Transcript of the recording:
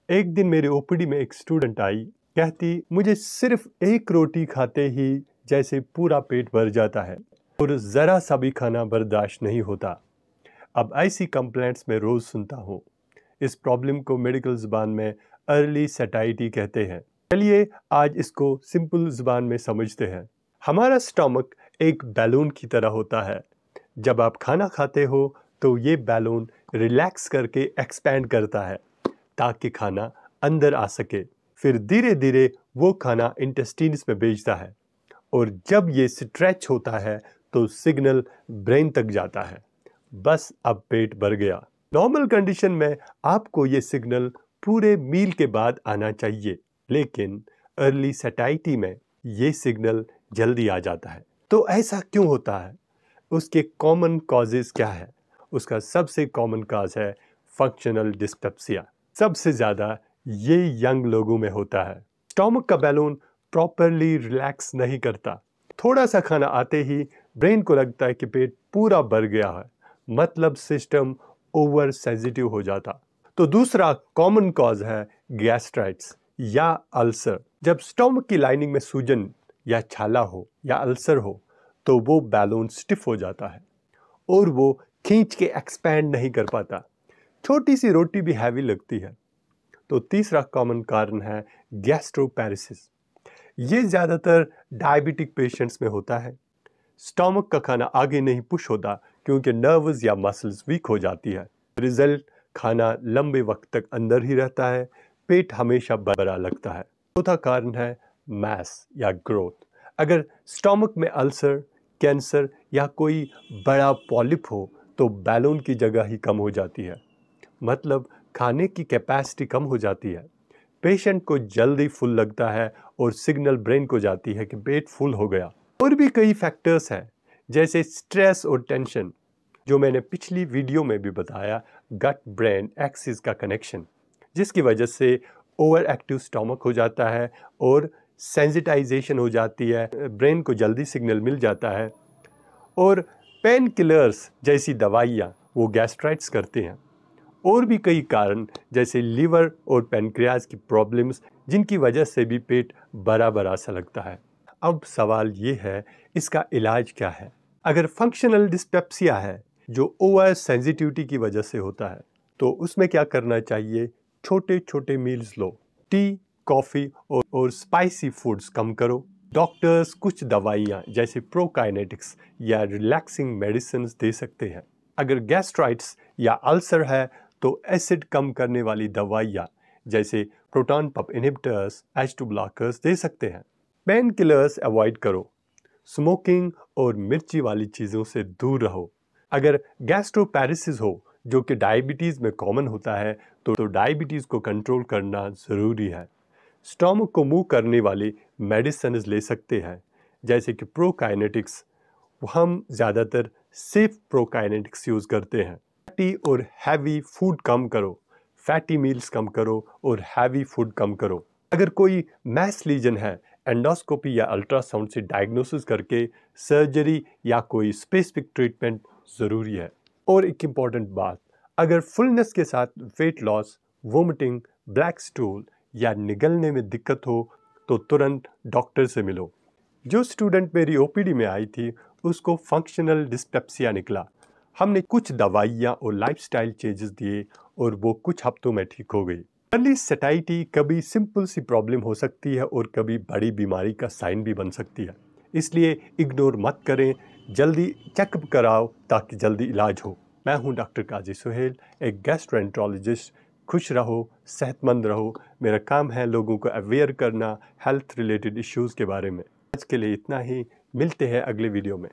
एक दिन मेरे ओपीडी में एक स्टूडेंट आई, कहती मुझे सिर्फ एक रोटी खाते ही जैसे पूरा पेट भर जाता है और ज़रा सा भी खाना बर्दाश्त नहीं होता। अब ऐसी कंप्लेंट्स मैं रोज़ सुनता हूँ। इस प्रॉब्लम को मेडिकल ज़ुबान में अर्ली सैटाइटी कहते हैं। चलिए आज इसको सिंपल ज़ुबान में समझते हैं। हमारा स्टमक एक बैलून की तरह होता है। जब आप खाना खाते हो तो ये बैलून रिलैक्स करके एक्सपैंड करता है ताकि खाना अंदर आ सके। फिर धीरे धीरे वो खाना इंटेस्टाइन्स में भेजता है और जब ये स्ट्रेच होता है तो सिग्नल ब्रेन तक जाता है, बस अब पेट भर गया। नॉर्मल कंडीशन में आपको ये सिग्नल पूरे मील के बाद आना चाहिए, लेकिन अर्ली सैटाइटी में ये सिग्नल जल्दी आ जाता है। तो ऐसा क्यों होता है? उसके कॉमन कॉजेज़ क्या है? उसका सबसे कॉमन कॉज है फंक्शनल डिस्पेप्सिया। सबसे ज़्यादा ये यंग लोगों में होता है। स्टमक का बैलून प्रॉपरली रिलैक्स नहीं करता। थोड़ा सा खाना आते ही ब्रेन को लगता है कि पेट पूरा भर गया है, मतलब सिस्टम ओवर सेंसिटिव हो जाता। तो दूसरा कॉमन कॉज है गैस्ट्राइटिस या अल्सर। जब स्टमक की लाइनिंग में सूजन या छाला हो या अल्सर हो तो वो बैलून स्टिफ हो जाता है और वो खींच के एक्सपैंड नहीं कर पाता। छोटी सी रोटी भी हैवी लगती है। तो तीसरा कॉमन कारण है गैस्ट्रोपैरेसिस। ये ज़्यादातर डायबिटिक पेशेंट्स में होता है। स्टमक का खाना आगे नहीं पुश होता क्योंकि नर्व्स या मसल्स वीक हो जाती है। रिजल्ट, खाना लंबे वक्त तक अंदर ही रहता है, पेट हमेशा बड़ा लगता है। चौथा कारण है मास या ग्रोथ। अगर स्टमक में अल्सर, कैंसर या कोई बड़ा पॉलिप हो तो बैलून की जगह ही कम हो जाती है, मतलब खाने की कैपेसिटी कम हो जाती है। पेशेंट को जल्दी फुल लगता है और सिग्नल ब्रेन को जाती है कि पेट फुल हो गया। और भी कई फैक्टर्स हैं जैसे स्ट्रेस और टेंशन, जो मैंने पिछली वीडियो में भी बताया, गट ब्रेन एक्सिस का कनेक्शन, जिसकी वजह से ओवर एक्टिव स्टमक हो जाता है और सेंसिटाइजेशन हो जाती है, ब्रेन को जल्दी सिग्नल मिल जाता है। और पेन किलर्स जैसी दवाइयाँ वो गैस्ट्राइटिस करते हैं। और भी कई कारण जैसे लीवर और पैनक्रियाज की प्रॉब्लम्स, जिनकी वजह से भी पेट बड़ा बड़ा सा लगता है। अब सवाल ये है, इसका इलाज क्या है? अगर फंक्शनल डिस्पेप्सिया है जो ओवर सेंसिटिविटी की वजह से होता है तो उसमें क्या करना चाहिए? छोटे छोटे मील्स लो, टी, कॉफ़ी और स्पाइसी फूड्स कम करो। डॉक्टर्स कुछ दवाइयाँ जैसे प्रोकाइनेटिक्स या रिलैक्सिंग मेडिसिन दे सकते हैं। अगर गैस्ट्राइटिस या अल्सर है तो एसिड कम करने वाली दवाइयाँ जैसे proton pump inhibitors, H2 blockers दे सकते हैं। पेन किलर्स अवॉइड करो। स्मोकिंग और मिर्ची वाली चीज़ों से दूर रहो। अगर गैस्ट्रोपैरेसिस हो, जो कि डायबिटीज़ में कॉमन होता है, तो डायबिटीज़ को कंट्रोल करना ज़रूरी है। स्टमक को मूव करने वाली मेडिसिन ले सकते हैं जैसे कि प्रोकाइनेटिक्स। हम ज़्यादातर सेफ प्रोकाइनेटिक्स यूज़ करते हैं। फैटी और हैवी फूड कम करो, फैटी मील्स कम करो और हैवी फूड कम करो। अगर कोई मैस लीजन है, एंडोस्कोपी या अल्ट्रासाउंड से डायग्नोसिस करके सर्जरी या कोई स्पेसिफिक ट्रीटमेंट ज़रूरी है। और एक इम्पॉर्टेंट बात, अगर फुलनेस के साथ weight loss, vomiting, black stool या निगलने में दिक्कत हो तो तुरंत डॉक्टर से मिलो। जो स्टूडेंट मेरी ओपीडी में आई थी उसको फंक्शनल डिस्पेप्सिया निकला। हमने कुछ दवाइयाँ और लाइफस्टाइल चेंजेस दिए और वो कुछ हफ्तों में ठीक हो गई। अर्ली सैटाइटी कभी सिंपल सी प्रॉब्लम हो सकती है और कभी बड़ी बीमारी का साइन भी बन सकती है, इसलिए इग्नोर मत करें, जल्दी चेकअप कराओ ताकि जल्दी इलाज हो। मैं हूं डॉक्टर काजी सुहेल, एक गैस्ट्रोएंटरोलॉजिस्ट। खुश रहो, सेहतमंद रहो। मेरा काम है लोगों को अवेयर करना हेल्थ रिलेटेड इश्यूज़ के बारे में। आज के लिए इतना ही, मिलते हैं अगले वीडियो में।